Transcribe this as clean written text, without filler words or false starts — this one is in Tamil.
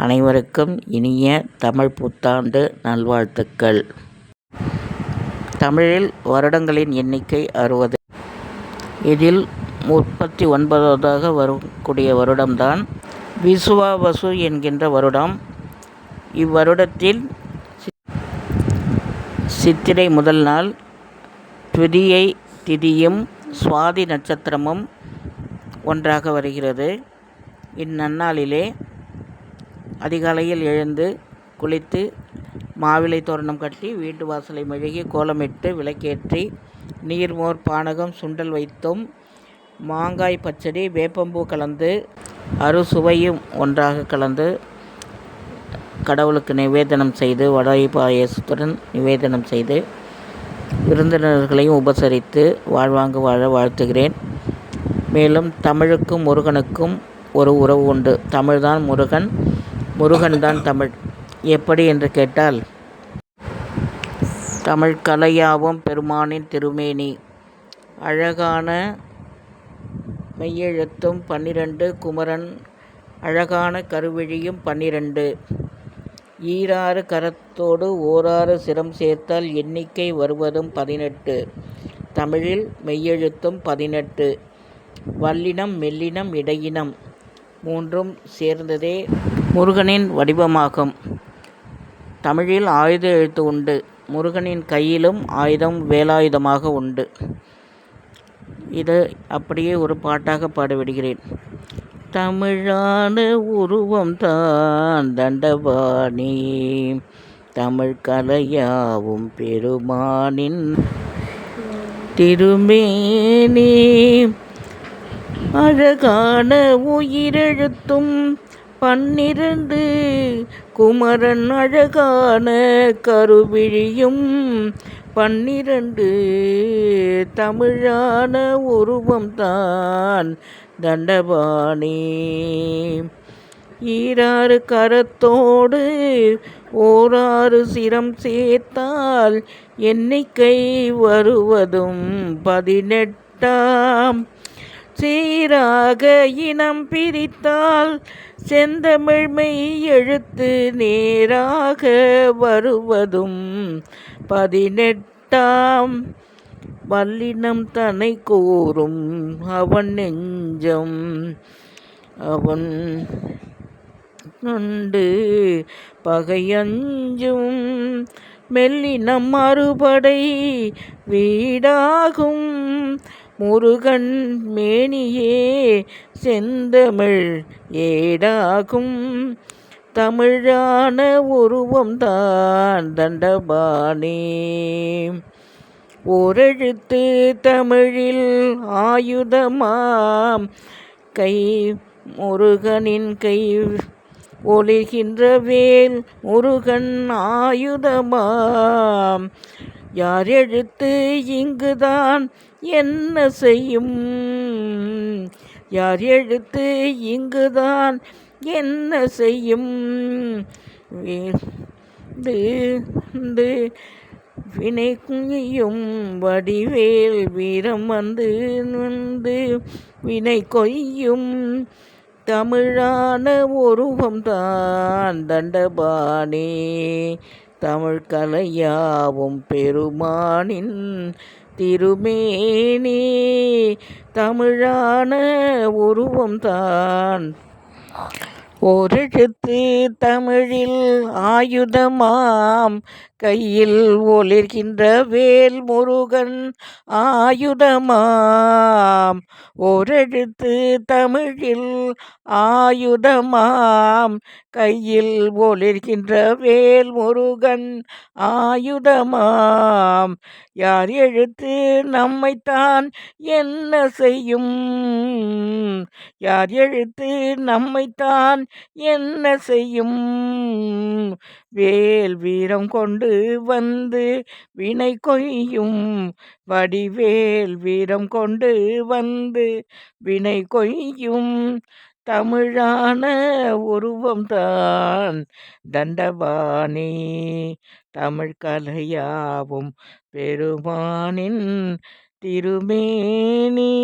அனைவருக்கும் இனிய தமிழ் புத்தாண்டு நல்வாழ்த்துக்கள். தமிழில் வருடங்களின் எண்ணிக்கை 60. இதில் 39வது வரக்கூடிய வருடம்தான் விசுவாவசு என்கின்ற வருடம். இவ்வருடத்தில் சித்திரை முதல் நாள் துதியை திதியும் சுவாதி நட்சத்திரமும் ஒன்றாக வருகிறது. இந்நன்னாளிலே அதிகாலையில் எழுந்து குளித்து மாவிலை தோரணம் கட்டி வீட்டு வாசலை மெழுகி கோலமிட்டு விளக்கேற்றி நீர்மோர் பானகம் சுண்டல் வைத்தும் மாங்காய் பச்சடி வேப்பம்பூ கலந்து அறுசுவையும் ஒன்றாக கலந்து கடவுளுக்கு நிவேதனம் செய்து வடை பாயசத்துடன் நிவேதனம் செய்து விருந்தினர்களையும் உபசரித்து வாழ்வாங்கு வாழ வாழ்த்துகிறேன். மேலும் தமிழுக்கும் முருகனுக்கும் ஒரு உறவு உண்டு. தமிழ்தான் முருகன், முருகன்தான் தமிழ். எப்படி என்று கேட்டால், தமிழ் கலையாவும் பெருமானின் திருமேனி, அழகான மெய்யெழுத்தும் 12, குமரன் அழகான கருவிழியும் 12, ஈராறு கரத்தோடு ஓராறு சிரம் சேர்த்தால் எண்ணிக்கை வருவதும் 18. தமிழில் மெய்யெழுத்தும் 18, வல்லினம் மெல்லினம் இடையினம் மூன்றும் சேர்ந்ததே முருகனின் வடிவமாகும். தமிழில் ஆயுத எழுத்து உண்டு. முருகனின் கையிலும் ஆயுதம் வேலாயுதமாக உண்டு. இது அப்படியே ஒரு பாட்டாக பாடிவிடுகிறேன். தமிழான உருவம் தான் தண்டபாணி, தமிழ் கலையாவும் பெருமானின் திருமேனி, அழகான உயிரெழுத்தும் 12, குமரன் அழகான கருவிழியும் 12, தமிழான உருவம் தான் தண்டபாணி, ஈராறு கரத்தோடு ஓராறு சிரம் சேர்த்தால் எண்ணிக்கை வருவதும் 18. சீராக இனம் பிரித்தால் செந்தமிழ் மெய் எழுத்து நேராக வருவதும் 18. வல்லினம் தன்னை கூறும் அவன் நெஞ்சம் அவன் கண்டு பகையஞ்சும், மெல்லினம் அறுபடை வீடாகும் முருகன் மேனியே செந்தமிழ் ஏடாகும், தமிழான உருவம் தான் தண்டபாணி, ஓரெழுத்து தமிழில் ஆயுதமாம் கை முருகனின் கை ஒளிர்கின்ற வேல் முருகன் ஆயுதமாம், யார் எழுத்து இங்குதான் என்ன செய்யும், யார் எழுத்து இங்குதான் என்ன செய்யும், வினை குய்யும் வடிவேல் வீரம் வந்து வினை கொய்யும், தமிழான உருவம் தான் தண்டபாணி, தமிழ் கலையாவும் பெருமானின் திருமேனி, தமிழான உருவம் தான். ஓரெழுத்து தமிழில் ஆயுதமாம் கையில் ஒளிர்கின்ற வேல் முருகன் ஆயுதமாம், ஓரெழுத்து தமிழில் ஆயுதமாம் கையில் ஒளிர்கின்ற வேல் முருகன் ஆயுதமாம், யார் எழுத்து நம்மைத்தான் என்ன செய்யும், யார் எழுத்து நம்மைத்தான் என்ன செய்யும், வேல் வீரம் கொண்டு வந்து வினை கொய்யும், வடிவேல் வீரம் கொண்டு வந்து வினை கொய்யும், தமிழான உருவம் தான் தண்டபாணி, தமிழ் கலையாவும் பெருமானின் திருமேனி.